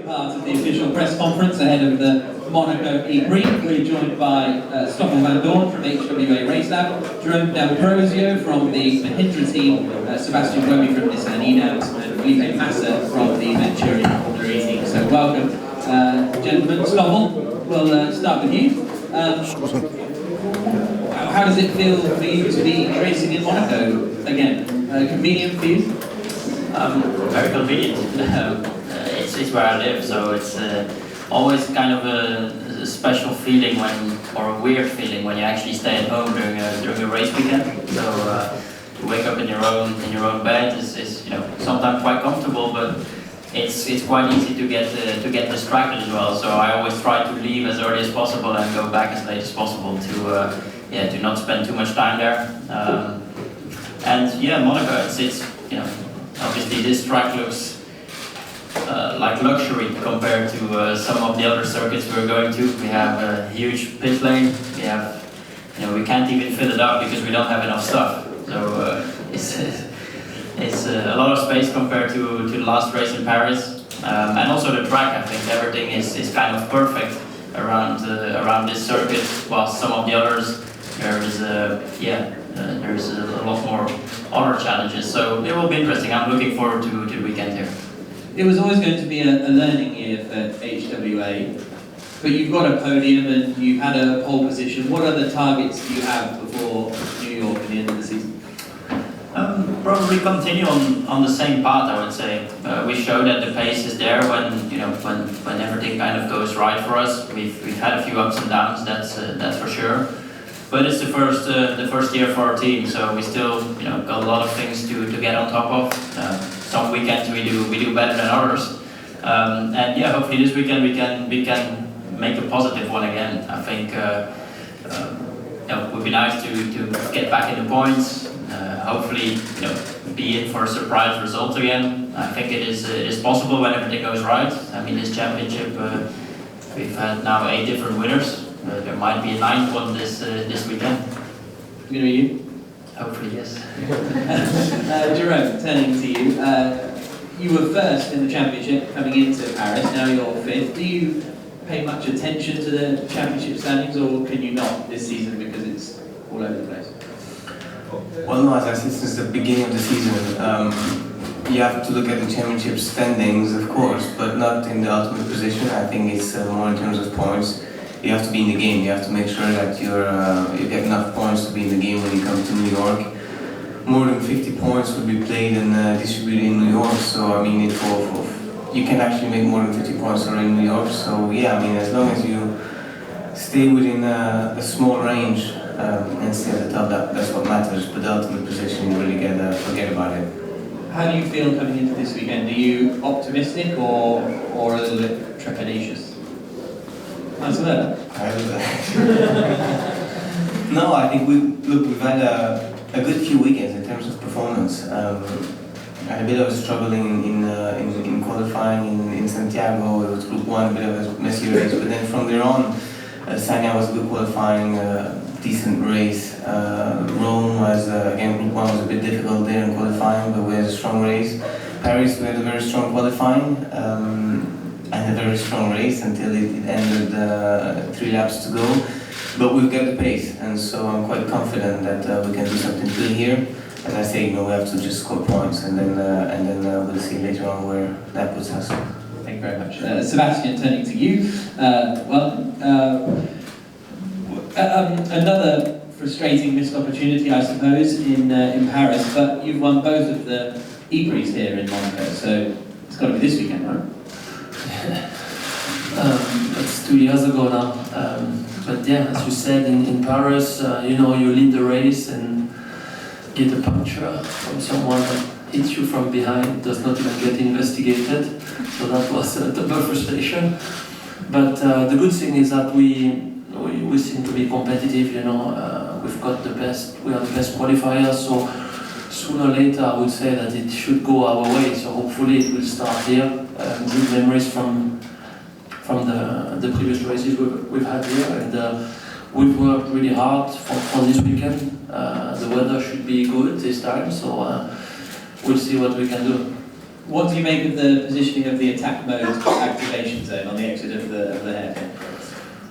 part of the official press conference ahead of the Monaco E-Prix. We're joined by Stoffel Vandoorne from HWA Race Lab, Jerome D'Ambrosio from the Mahindra team, Sebastien Buemi from Nissan E-Dams, and Felipe Massa from the Venturion Formula E team. So welcome, gentlemen. Stoffel, we'll start with you. How does it feel for you to be racing in Monaco again? Convenient for you? Very convenient. It's where I live, so it's always kind of a special feeling or a weird feeling when you actually stay at home during a race weekend. So to wake up in your own bed is sometimes quite comfortable, but it's quite easy to get distracted as well. So I always try to leave as early as possible and go back as late as possible to not spend too much time there. And yeah, Monaco, it's obviously this track looks like luxury compared to some of the other circuits we're going to. We have a huge pit lane. We have, we can't even fill it up because we don't have enough stuff. So it's a lot of space compared to the last race in Paris. And also the track, I think everything is kind of perfect around this circuit, while some of the others there's a lot more other challenges. So it will be interesting. I'm looking forward to the weekend here. It was always going to be a learning year for HWA, but you've got a podium and you've had a pole position. What other targets do you have before New York at the end of the season? Probably continue on the same path, I would say. We show that the pace is there when everything kind of goes right for us. We've had a few ups and downs, that's for sure. But it's the first year for our team, so we still got a lot of things to get on top of. Some weekends we do better than others, and yeah, hopefully this weekend we can make a positive one again. I think it would be nice to get back in the points. Hopefully, be in for a surprise result again. I think it is possible when everything goes right. I mean, this championship we've had now 8 different winners. There might be a 9th one this weekend. Gonna be you? Hopefully, yes. Jerome, turning to you. You were first in the championship coming into Paris, now you're 5th. Do you pay much attention to the championship standings, or can you not this season because it's all over the place? Well, no, as I said since the beginning of the season, you have to look at the championship standings, of course, but not in the ultimate position. I think it's more in terms of points. You have to be in the game. You have to make sure that you get enough points to be in the game when you come to New York. More than 50 points would be played and distributed in New York. So I mean, you can actually make more than 50 points already in New York. So yeah, I mean, as long as you stay within a small range and stay at the top, that's what matters. But the ultimate position, you really forget about it. How do you feel coming into this weekend? Are you optimistic or a little bit trepidatious? Answer that. No, I think we've had a good few weekends in terms of performance. I had a bit of a struggle in qualifying in Santiago. It was Group 1, a bit of a messy race, but then from there on, Sanya was a good qualifying, decent race. Rome was, again, Group 1 was a bit difficult there in qualifying, but we had a strong race. Paris, we had a very strong qualifying. And a very strong race until it ended 3 laps to go. But we've got the pace, and so I'm quite confident that we can do something good here. As I say, we have to just score points, and then we'll see later on where that puts us. Thank you very much. Sebastien, turning to you. Another frustrating missed opportunity, I suppose, in Paris, but you've won both of the E-Prix here in Monaco, so it's got to be this weekend, right? That's 2 years ago now. But yeah, as you said, in Paris, you lead the race and get a puncture from someone that hits you from behind, does not even get investigated. So that was a double frustration. But the good thing is that we seem to be competitive. We've got we are the best qualifiers. So sooner or later, I would say that it should go our way. So hopefully it will start here. Good memories from the previous races we've had here, and we've worked really hard for this weekend. The weather should be good this time, so we'll see what we can do. What do you make of the positioning of the attack mode activation zone on the exit of the hairpin?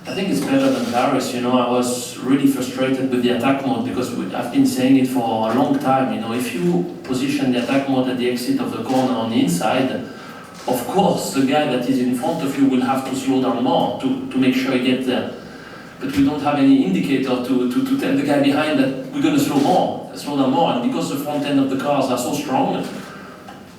I think it's better than Paris. You know, I was really frustrated with the attack mode because I've been saying it for a long time. You know, if you position the attack mode at the exit of the corner on the inside, of course the guy that is in front of you will have to slow down more to make sure he gets there. But we don't have any indicator to tell the guy behind that we're going to slow down more. And because the front end of the cars are so strong,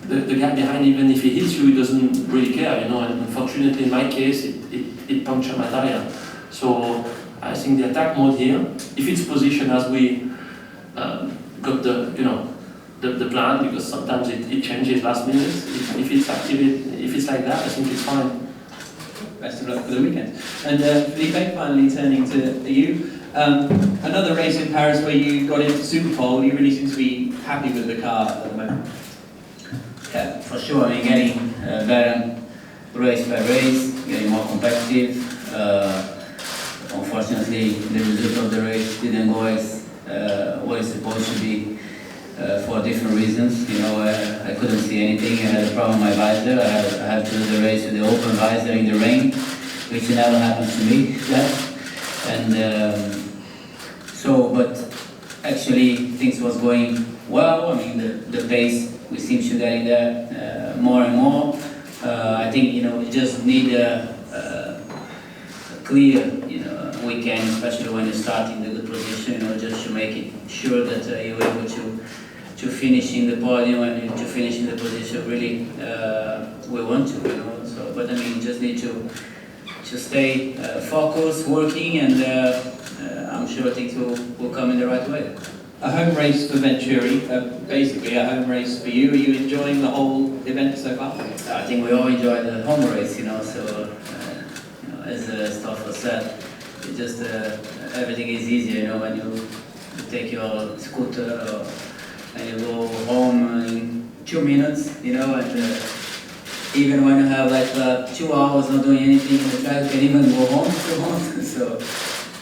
the guy behind, even if he hits you, he doesn't really care, you know. And unfortunately, in my case, it punctured my tire. So I think the attack mode here, if it's positioned as we got the plan, because sometimes it changes last minute. If it's activated, if it's like that, I think it's fine. Best of luck for the weekend. And Felipe, finally turning to you. Another race in Paris where you got into Super Pole. You really seem to be happy with the car at the moment. Yeah, for sure. I mean, getting better race by race, getting more competitive. Unfortunately, the result of the race didn't go as what it's supposed to be for different reasons. You know, I couldn't see anything. I had a problem with my visor. I had to do the race with the open visor in the rain, which never happens to me. And but actually things was going well. I mean, the pace, we seem to getting there more and more. I think, you know, we just need a clear, you know, weekend, especially when you start in the good position, you know, just to make it sure that you're able to finish in the podium and to finish in the position really we want to, you know. So, but I mean, you just need to stay focused, working, and I'm sure things will come in the right way. A home race for Venturi, basically a home race for you. Are you enjoying the whole event so far? I think we all enjoy the home race, you know. So, you know, as Stoffel said, it just everything is easier, you know, when you take your scooter and you go home in 2 minutes, you know, and even when you have like 2 hours not doing anything in the track, you can even go home if you want. So,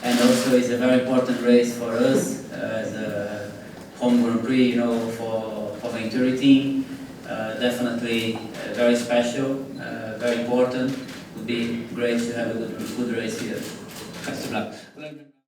and also it's a very important race for us as a home Grand Prix, you know, for Venturi team. Definitely very special, very important. It would be great to have a good race here. Best of luck.